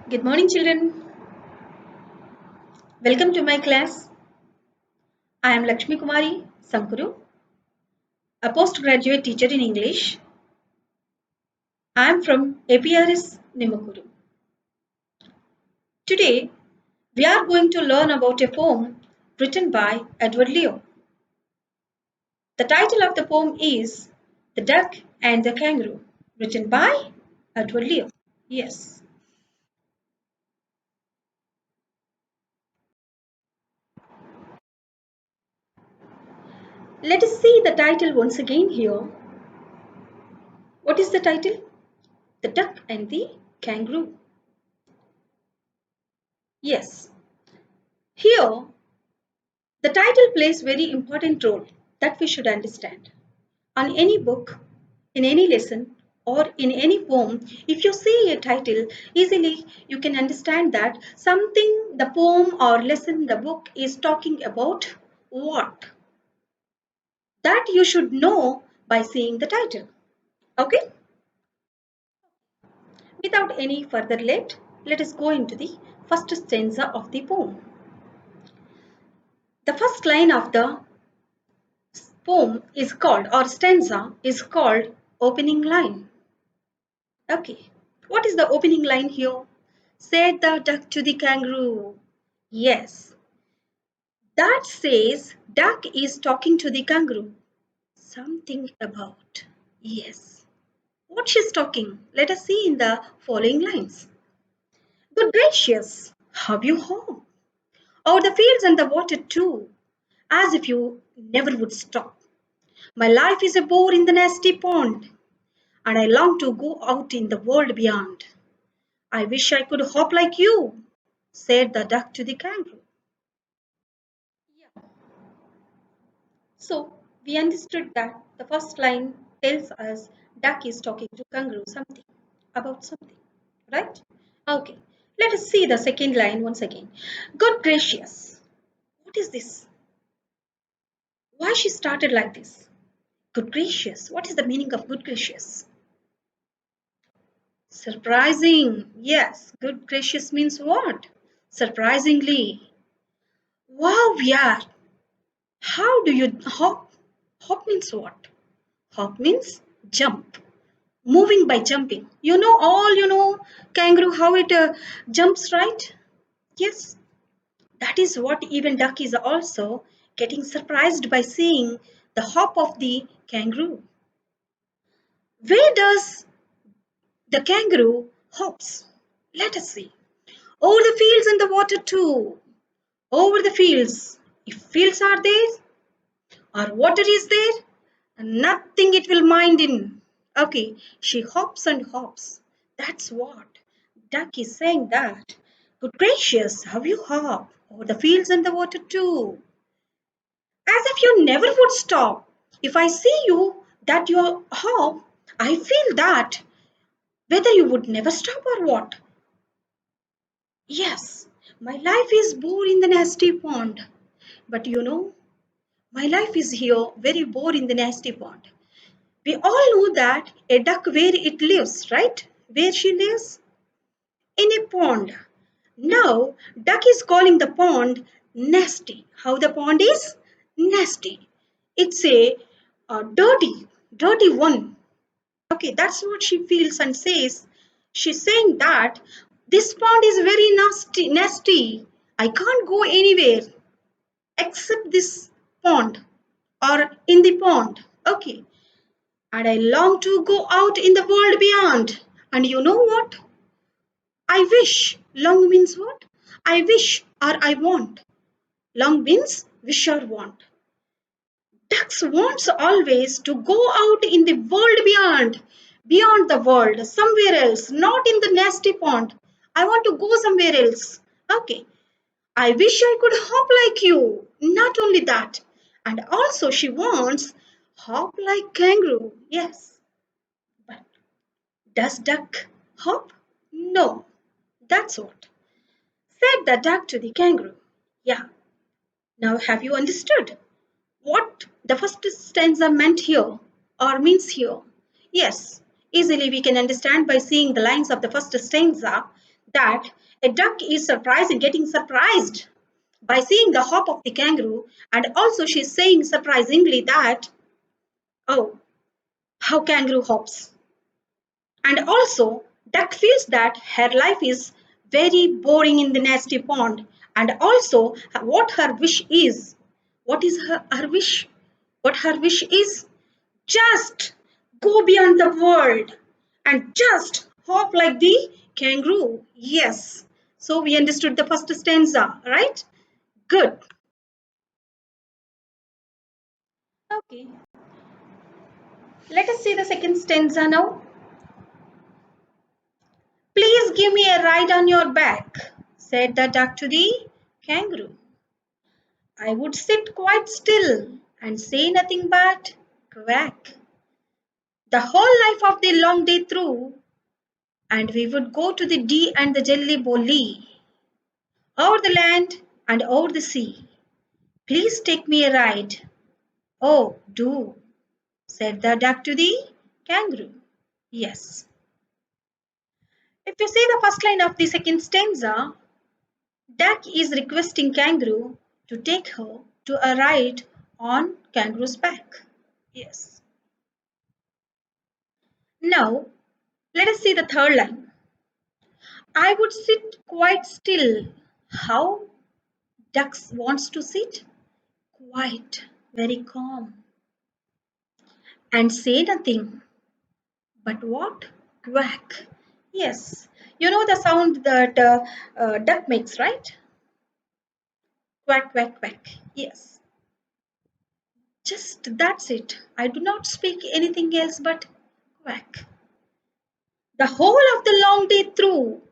Good morning, children. Welcome to my class. I am Lakshmi Kumari Sankuru, a postgraduate teacher in English. I am from APRS Nimakuru. Today, we are going to learn about a poem written by Edward Leo. The title of the poem is The Duck and the Kangaroo, written by Edward Leo. Yes. Let us see the title once again here. What is the title? The Duck and the Kangaroo. Yes. Here, the title plays very important role that we should understand. On any book, in any lesson, or in any poem, if you see a title, easily you can understand that something the poem or lesson, the book is talking about what. That you should know by seeing the title. Okay? Without any further let us go into the first stanza of the poem. The first line of the poem is called, or stanza is called, opening line. Okay, what is the opening line here? Said the duck to the kangaroo. Yes, that says duck is talking to the kangaroo. Something about. Yes. What she's talking? Let us see in the following lines. Good gracious, how you home? Over the fields and the water too, as if you never would stop. My life is a bore in the nasty pond, and I long to go out in the world beyond. I wish I could hop like you, said the duck to the kangaroo. Yeah. So we understood that the first line tells us duck is talking to kangaroo something about something, right? Okay. Let us see the second line once again. Good gracious. What is this? Why she started like this? Good gracious. What is the meaning of good gracious? Surprising. Yes, good gracious means what? Surprisingly. Wow, yeah. How do you hop? Hop means what? Hop means jump. Moving by jumping. Kangaroo, how it jumps, right? Yes. That is what even duck is also getting surprised by seeing the hop of the kangaroo. Where does the kangaroo hops? Let us see. Over the fields and the water too. Over the fields. If fields are there or water is there, nothing it will mind in. Okay, she hops and hops. That's what. Duck is saying that. Good gracious, how you hop over the fields and the water too. As if you never would stop. If I see you that you hop, I feel that whether you would never stop or what. Yes, my life is bored in the nasty pond. But my life is here very bored in the nasty pond. We all know that a duck where it lives, right? Where she lives? In a pond. Now, duck is calling the pond nasty. How the pond is? Nasty. It's a dirty one. Okay, that's what she feels and says. She's saying that this pond is very nasty. I can't go anywhere except this pond or in the pond. Okay, and I long to go out in the world beyond. And you know what? I wish. Long means what? I wish or I want. Long means wish or want. Ducks wants always to go out in the world beyond the world, somewhere else, not in the nasty pond. I want to go somewhere else. Okay. I wish I could hop like you. Not only that. And also she wants hop like kangaroo. Yes. But does duck hop? No. That's what. Said the duck to the kangaroo. Yeah. Now have you understood what the first stanza meant here or means here? Yes. Easily we can understand by seeing the lines of the first stanza that a duck is getting surprised by seeing the hop of the kangaroo, and also she's saying surprisingly that, oh, how kangaroo hops. And also, duck feels that her life is very boring in the nasty pond, and also what her wish is. What is her wish? What her wish is? Just go beyond the world and just hop like the kangaroo. Yes. So we understood the first stanza, right? Good. Okay. Let us see the second stanza now. Please give me a ride on your back, said the duck to the kangaroo. I would sit quite still and say nothing but quack the whole life of the long day through, and we would go to the D and the jelly bolly, over the land and over the sea. Please take me a ride. Oh, do, said the duck to the kangaroo. Yes. If you see the first line of the second stanza, duck is requesting kangaroo to take her to a ride on kangaroo's back. Yes. Now, let us see the third line. I would sit quite still. How ducks wants to sit? Quiet, very calm, and say nothing. But what? Quack. Yes. You know the sound that duck makes, right? Quack, quack, quack. Yes. Just that's it. I do not speak anything else but quack. The whole of the long day through,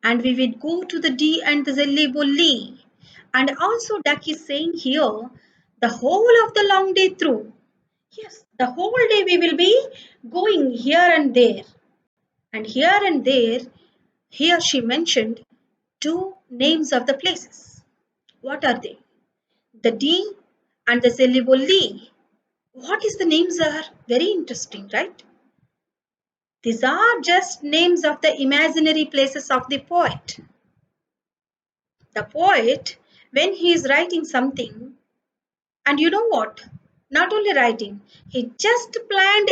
and we would go to the D and the Zelly Bolly. And also, Duck is saying here, the whole of the long day through. Yes, the whole day we will be going here and there. And here and there, here she mentioned two names of the places. What are they? The D and the Zelly Bolly. What is the names are? Very interesting, right? These are just names of the imaginary places of the poet. The poet, when he is writing something, and you know what? Not only writing, he just planned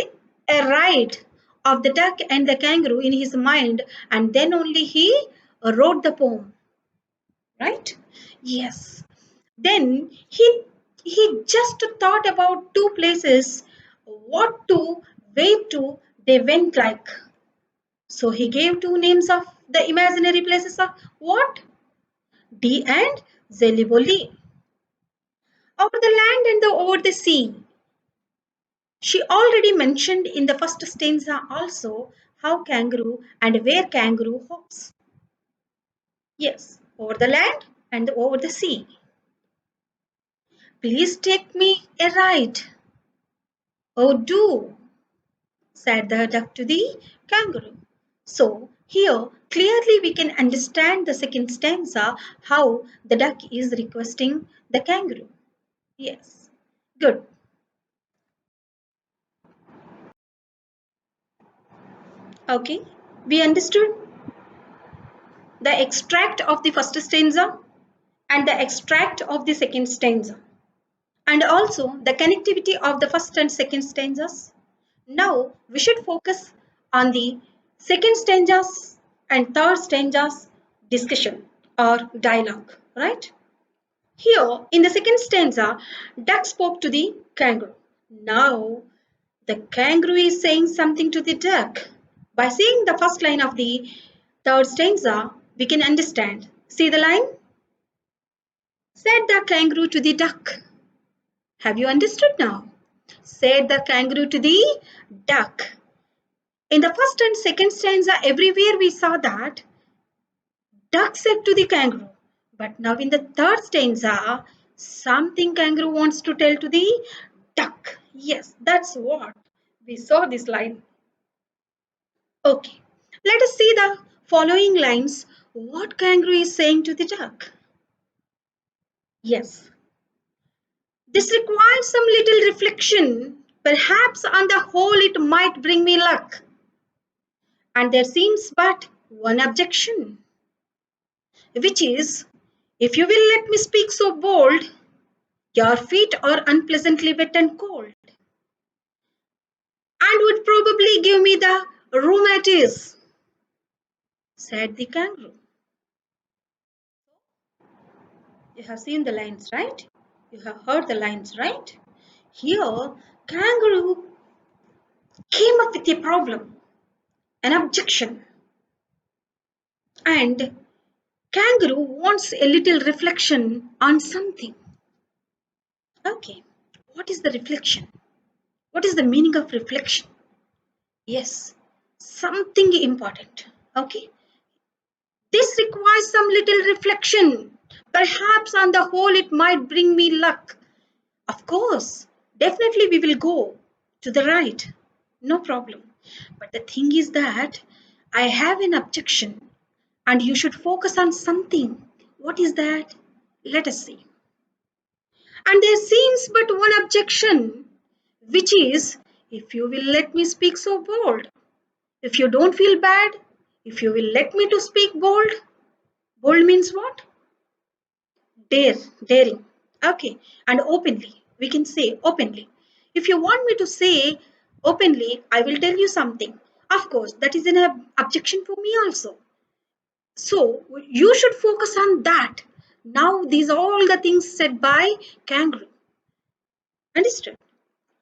a ride of the duck and the kangaroo in his mind, and then only he wrote the poem, right? Yes. Then he just thought about two places, what to, where to, they went like. So he gave two names of the imaginary places of what? D and Zeliboli. Over the land and over the sea. She already mentioned in the first stanza also how kangaroo and where kangaroo hops. Yes, over the land and over the sea. Please take me a ride. Oh, do, said the duck to the kangaroo. So, here clearly we can understand the second stanza how the duck is requesting the kangaroo. Yes, good. Okay, we understood the extract of the first stanza and the extract of the second stanza, and also the connectivity of the first and second stanzas. Now we should focus on the second stanzas and third stanzas discussion or dialogue, right? Here in the second stanza, duck spoke to the kangaroo. Now the kangaroo is saying something to the duck. By seeing the first line of the third stanza, we can understand. See the line? Said the kangaroo to the duck. Have you understood now? Said the kangaroo to the duck. In the first and second stanza, everywhere we saw that duck said to the kangaroo. But now in the third stanza, something kangaroo wants to tell to the duck. Yes, that's what we saw this line. Okay, let us see the following lines. What kangaroo is saying to the duck? Yes, this requires some little reflection. Perhaps on the whole it might bring me luck. And there seems but one objection, which is, if you will let me speak so bold, your feet are unpleasantly wet and cold, and would probably give me the rheumatiz, said the kangaroo. You have seen the lines, right? You have heard the lines, right? Here, kangaroo came up with a problem, an objection, and kangaroo wants a little reflection on something. Okay, what is the reflection? What is the meaning of reflection? Yes, something important. Okay, this requires some little reflection. Perhaps on the whole, it might bring me luck. Of course, definitely we will go to the right. No problem. But the thing is that I have an objection and you should focus on something. What is that? Let us see. And there seems but one objection, which is, if you will let me speak so bold. If you don't feel bad, if you will let me to speak bold. Bold means what? Dare, daring. Okay, and openly. We can say openly. If you want me to say openly, I will tell you something. Of course, that is an objection for me also. So you should focus on that. Now these are all the things said by kangaroo. Understood?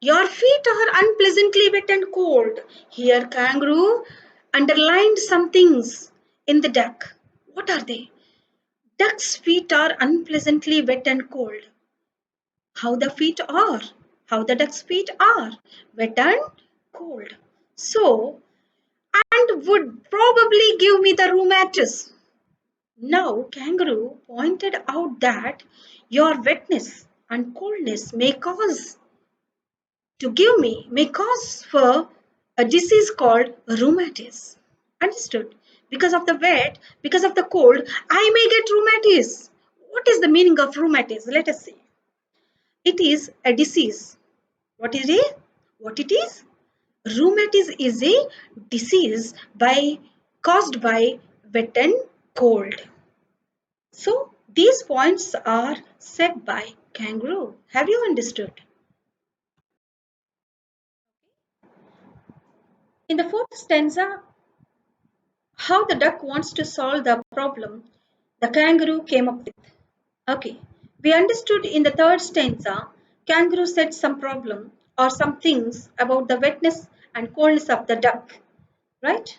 Your feet are unpleasantly wet and cold. Here kangaroo underlined some things in the duck. What are they? Duck's feet are unpleasantly wet and cold. How the feet are, how the duck's feet are, wet and cold. So, and would probably give me the rheumatis. Now, kangaroo pointed out that your wetness and coldness may cause for a disease called rheumatis. Understood? Because of the wet, because of the cold, I may get rheumatis. What is the meaning of rheumatis? Let us see. It is a disease. What is it? What it is? Rheumatis is a disease caused by wet and cold. So these points are said by kangaroo. Have you understood? In the fourth stanza, how the duck wants to solve the problem the kangaroo came up with. Okay, we understood in the third stanza, kangaroo said some problem or some things about the wetness and coldness of the duck, right?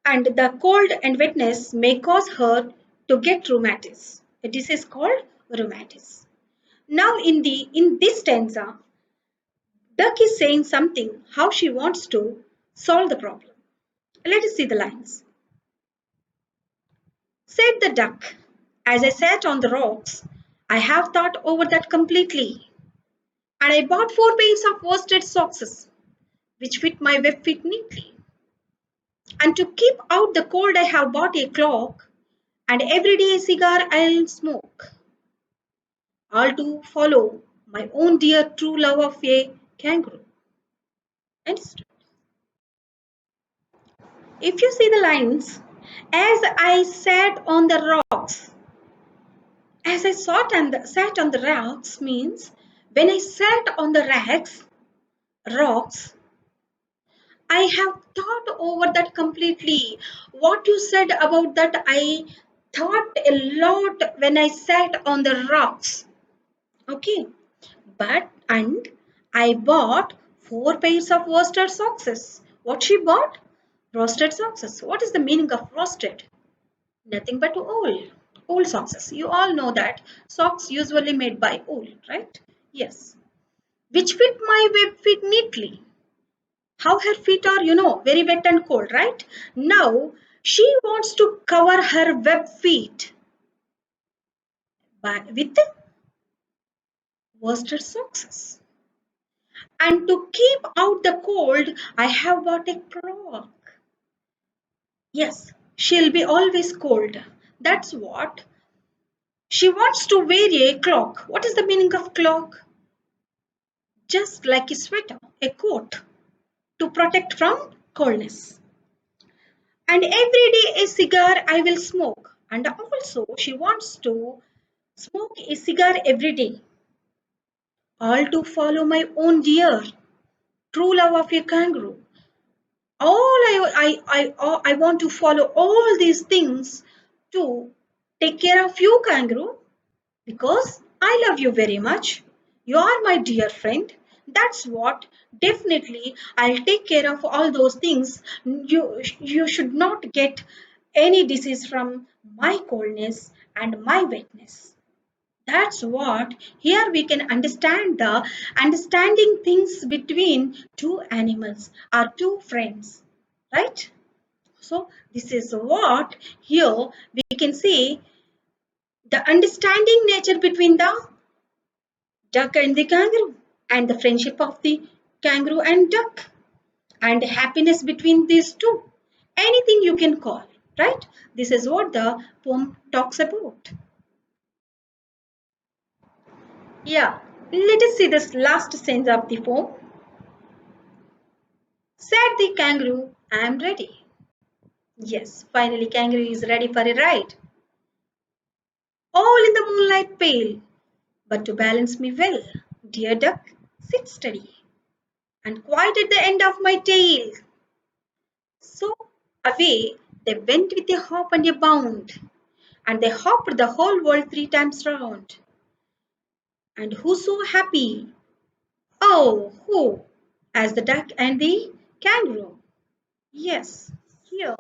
And the cold and wetness may cause her to get rheumatis. A disease called rheumatis. Now in this stanza, duck is saying something how she wants to solve the problem. Let us see the lines. Said the duck, as I sat on the rocks, I have thought over that completely, and I bought 4 pairs of worsted socks, which fit my web feet neatly. And to keep out the cold, I have bought a clock, and every day a cigar I'll smoke, all to follow my own dear true love of a kangaroo. Understood? If you see the lines, as I sat on the rocks, as I sat on the rocks means when I sat on the rocks, I have thought over that completely. What you said about that, I thought a lot when I sat on the rocks. Okay, and I bought 4 pairs of worsted socks. What she bought? Roasted socks. What is the meaning of roasted? Nothing but wool socks. You all know that socks usually made by wool, right? Yes, which fit my web feet neatly. How her feet are, very wet and cold, right? Now she wants to cover her web feet with worsted socks. And to keep out the cold, I have bought a cloak. Yes, she'll be always cold. That's what. She wants to wear a cloak. What is the meaning of cloak? Just like a sweater, a coat to protect from coldness. And every day a cigar I will smoke. And also she wants to smoke a cigar every day. All to follow my own dear, true love of a kangaroo. I want to follow all these things to take care of you, kangaroo, because I love you very much. You are my dear friend. That's what definitely I'll take care of all those things. You should not get any disease from my coldness and my wetness. That's what here we can understand the understanding things between two animals or two friends, right? So this is what here we can see the understanding nature between the duck and the kangaroo, and the friendship of the kangaroo and duck, and happiness between these two. Anything you can call, right? This is what the poem talks about. Yeah, let us see this last sentence of the poem. Said the kangaroo, I am ready. Yes, finally, kangaroo is ready for a ride. All in the moonlight pale, but to balance me well, dear duck, sit steady and quiet at the end of my tail. So away they went with a hop and a bound, and they hopped the whole world 3 times round. And who so happy? Oh, who? As the duck and the kangaroo. Yes, here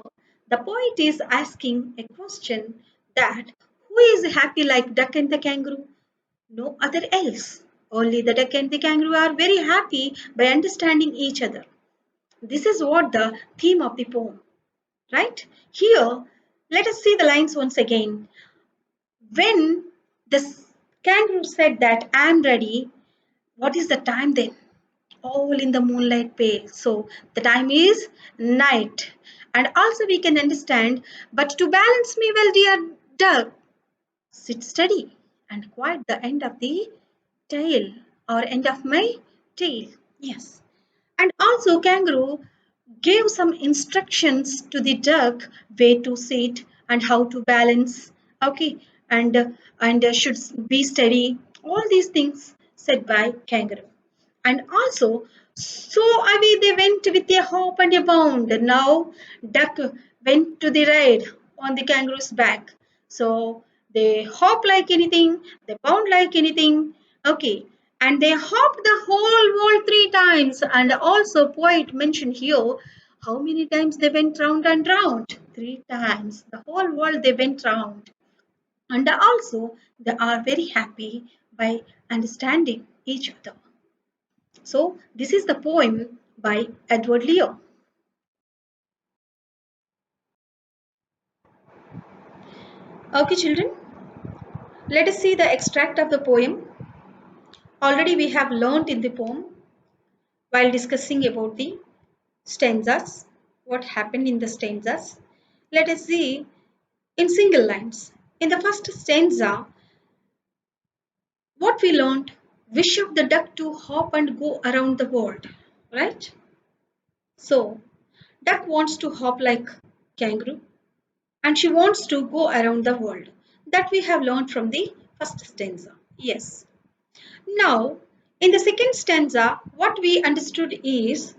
the poet is asking a question that who is happy like duck and the kangaroo? No other else. Only the duck and the kangaroo are very happy by understanding each other. This is what the theme of the poem, right? Here, let us see the lines once again. When the kangaroo said that I am ready, what is the time then? All in the moonlight pale. So the time is night. And also we can understand, but to balance me well, dear duck, sit steady and quiet the end of the tail or end of my tail. Yes. And also kangaroo gave some instructions to the duck where to sit and how to balance. Okay. And should be steady. All these things said by kangaroo. And also, so away they went with a hop and a bound. Now, duck went to the ride on the kangaroo's back. So they hop like anything, they bound like anything. Okay, and they hopped the whole world 3 times. And also, poet mentioned here how many times they went round and round. 3 times. The whole world they went round. And also, they are very happy by understanding each other. So, this is the poem by Edward Leo. Okay, children, let us see the extract of the poem. Already we have learnt in the poem while discussing about the stanzas, what happened in the stanzas. Let us see in single lines. In the first stanza, what we learnt, wish of the duck to hop and go around the world, right? So, duck wants to hop like kangaroo and she wants to go around the world. That we have learned from the first stanza. Yes. Now, in the second stanza, what we understood is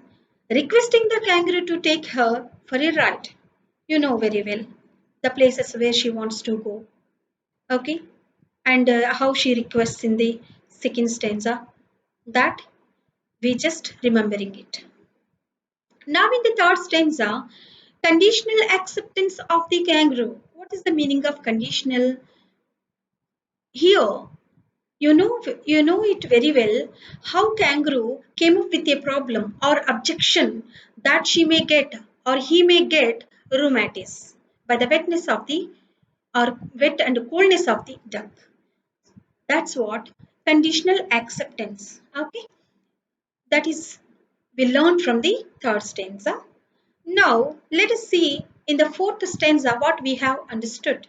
requesting the kangaroo to take her for a ride. You know very well the places where she wants to go. Okay. And how she requests in the second stanza. That we just remembering it. Now in the third stanza, conditional acceptance of the kangaroo. What is the meaning of conditional? Here, you know it very well how kangaroo came up with a problem or objection that she may get or he may get rheumatis by the wetness of the or wet and coldness of the duck. That's what conditional acceptance. Okay, that is we learned from the third stanza. Now let us see in the fourth stanza what we have understood.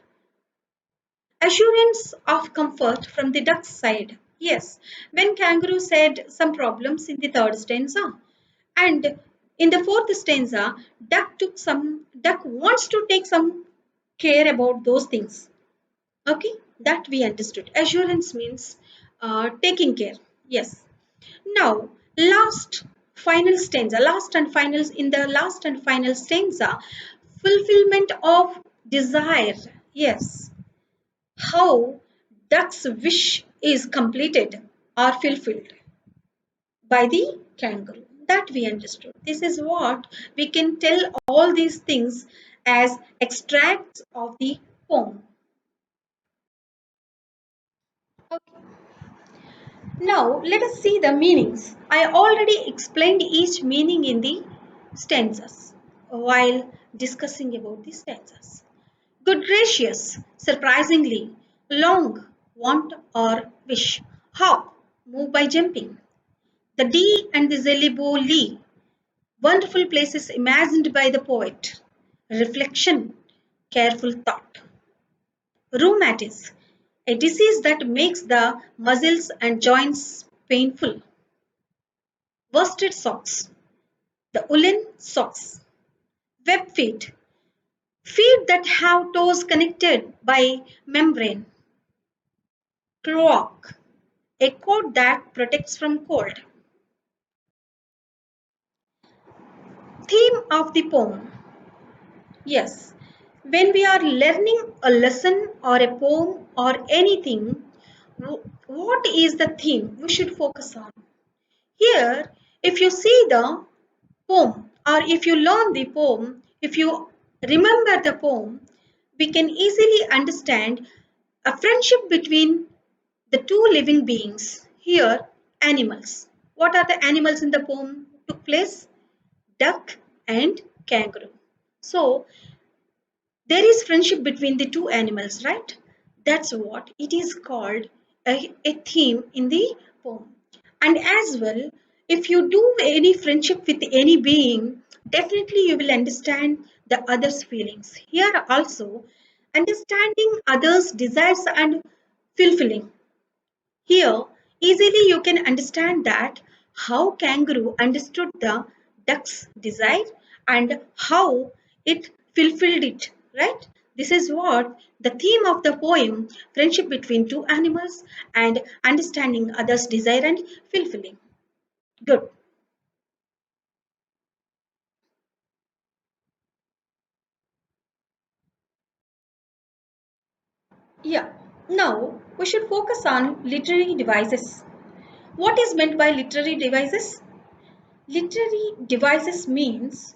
Assurance of comfort from the duck's side. Yes, when kangaroo said some problems in the third stanza, and In the fourth stanza, Duck wants to take some care about those things. Okay, that we understood. Assurance means taking care. Yes. Now, in the last and final stanza, fulfillment of desire. Yes, how Duck's wish is completed or fulfilled by the kangaroo. That we understood. This is what we can tell all these things as extracts of the poem. Okay. Now let us see the meanings. I already explained each meaning in the stanzas while discussing about the stanzas. Good gracious, surprisingly, long, want or wish, hop, move by jumping. The D and the Zelibo Lee, wonderful places imagined by the poet. Reflection, careful thought. Rheumatism, a disease that makes the muscles and joints painful. Worsted socks, the woolen socks. Web feet, feet that have toes connected by membrane. Cloak, a coat that protects from cold. Theme of the poem. Yes, when we are learning a lesson or a poem or anything, what is the theme we should focus on? Here, if you see the poem or if you learn the poem, if you remember the poem, we can easily understand a friendship between the two living beings. Here, animals. What are the animals in the poem took place? Duck and kangaroo. So, there is friendship between the two animals, right? That's what it is called a theme in the poem. And as well, if you do any friendship with any being, definitely you will understand the other's feelings. Here also, understanding others' desires and fulfilling. Here, easily you can understand that how kangaroo understood the duck's desire and how it fulfilled it, right? This is what the theme of the poem, friendship between two animals and understanding others' desire and fulfilling. Good. Yeah. Now we should focus on literary devices. What is meant by literary devices? Literary devices means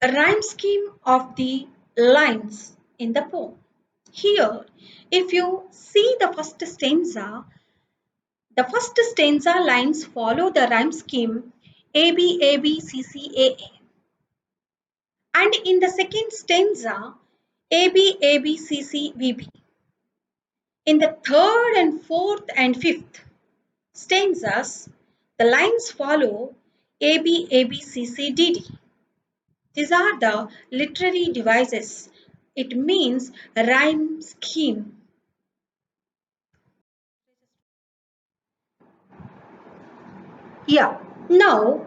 a rhyme scheme of the lines in the poem. Here, if you see the first stanza lines follow the rhyme scheme A B A B C C A A, and in the second stanza A B A B C C B B. In the third and fourth and fifth stanzas, the lines follow A B A B C C D D. These are the literary devices. It means rhyme scheme. Yeah. Now,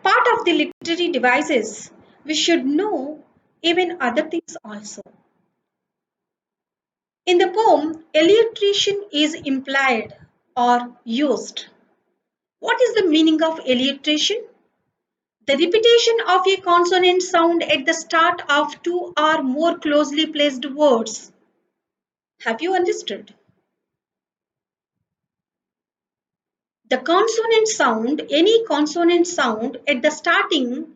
part of the literary devices, we should know even other things also. In the poem, electrician is implied or used. What is the meaning of electrician? The repetition of a consonant sound at the start of two or more closely placed words. Have you understood? The consonant sound, any consonant sound at the starting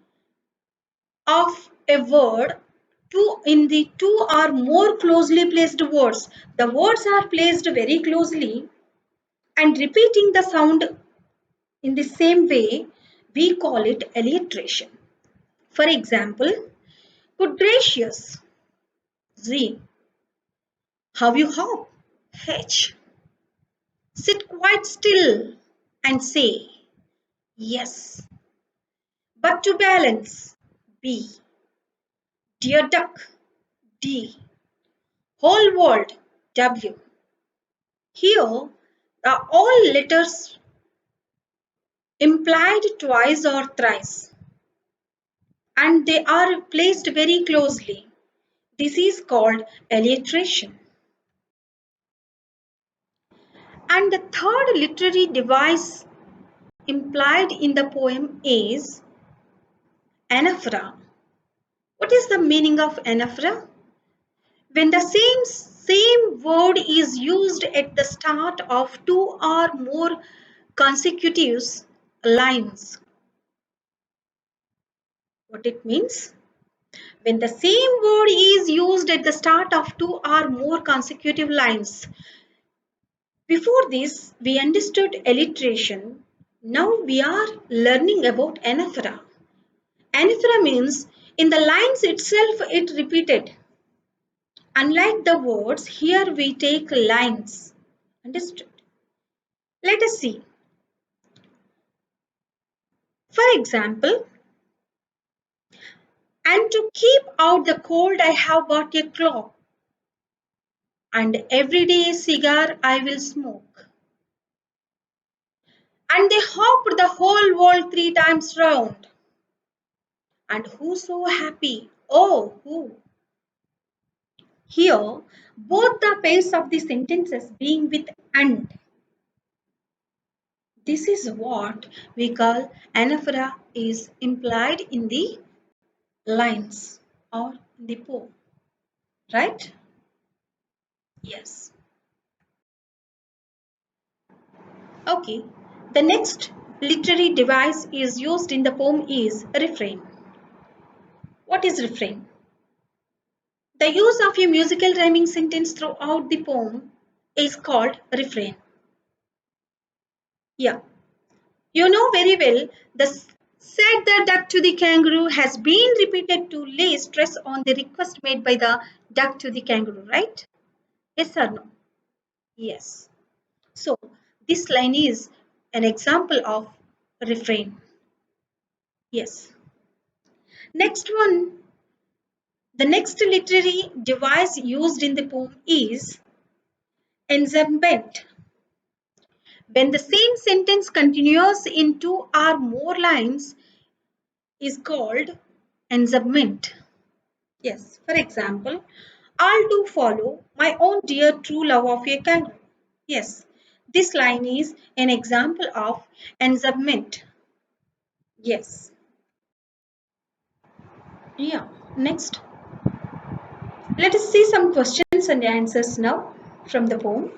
of a word, in the two or more closely placed words. The words are placed very closely and repeating the sound in the same way, we call it alliteration. For example, good gracious, Z. How you hop, H. Sit quite still and say, yes. But to balance, B. Dear duck, D. Whole world, W. Here, all letters implied twice or thrice, and they are placed very closely. This is called alliteration. And the third literary device implied in the poem is anaphora. What is the meaning of anaphora? When the same word is used at the start of two or more consecutive lines. What it means? When the same word is used at the start of two or more consecutive lines. Before this, we understood alliteration. Now we are learning about anaphora. Anaphora means in the lines itself it repeated. Unlike the words, here we take lines. Understood? Let us see. For example, and to keep out the cold, I have bought a clock, and every day a cigar I will smoke. And they hopped the whole world 3 times round. And who so happy? Oh, who? Here, both the pace of the sentences being with and. This is what we call anaphora is implied in the lines or the poem, right? Yes. Okay. The next literary device is used in the poem is refrain. What is refrain? The use of a musical rhyming sentence throughout the poem is called refrain. Yeah. You know very well, the said the duck to the kangaroo has been repeated to lay stress on the request made by the duck to the kangaroo, right? Yes or no? Yes. So, this line is an example of refrain. Yes. Next one, the next literary device used in the poem is enjambment. When the same sentence continues in two or more lines is called enjambment. Yes, for example, I'll do follow my own dear true love of a kangaroo. Yes, this line is an example of enjambment. Yes. Yeah. Next, let us see some questions and answers now from the poem.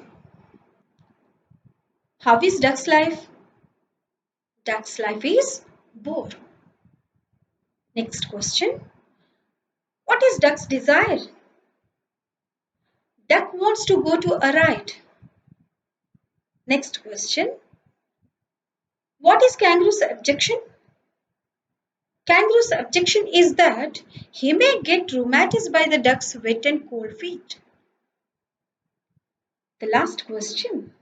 How is duck's life? Duck's life is bored. Next question. What is duck's desire? Duck wants to go to a ride. Next question. What is kangaroo's objection? Kangaroo's objection is that he may get rheumatism by the duck's wet and cold feet. The last question.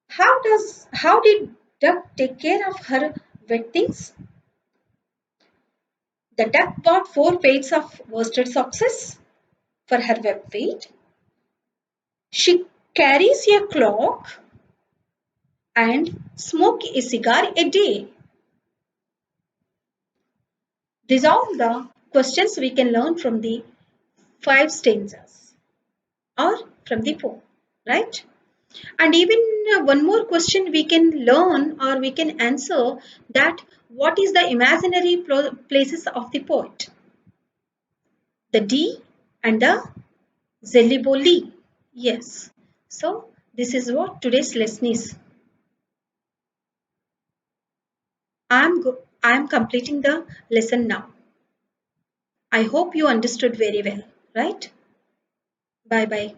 How did duck take care of her wet things? The duck bought 4 pairs of worsted socks for her web feet. She carries a clock and smokes a cigar a day. These are all the questions we can learn from the 5 stanzas or from the poem, right? And even one more question we can learn or we can answer that what is the imaginary places of the poet? The D and the Zelliboli. Yes. So this is what today's lesson is. I am completing the lesson now. I hope you understood very well, right? Bye bye.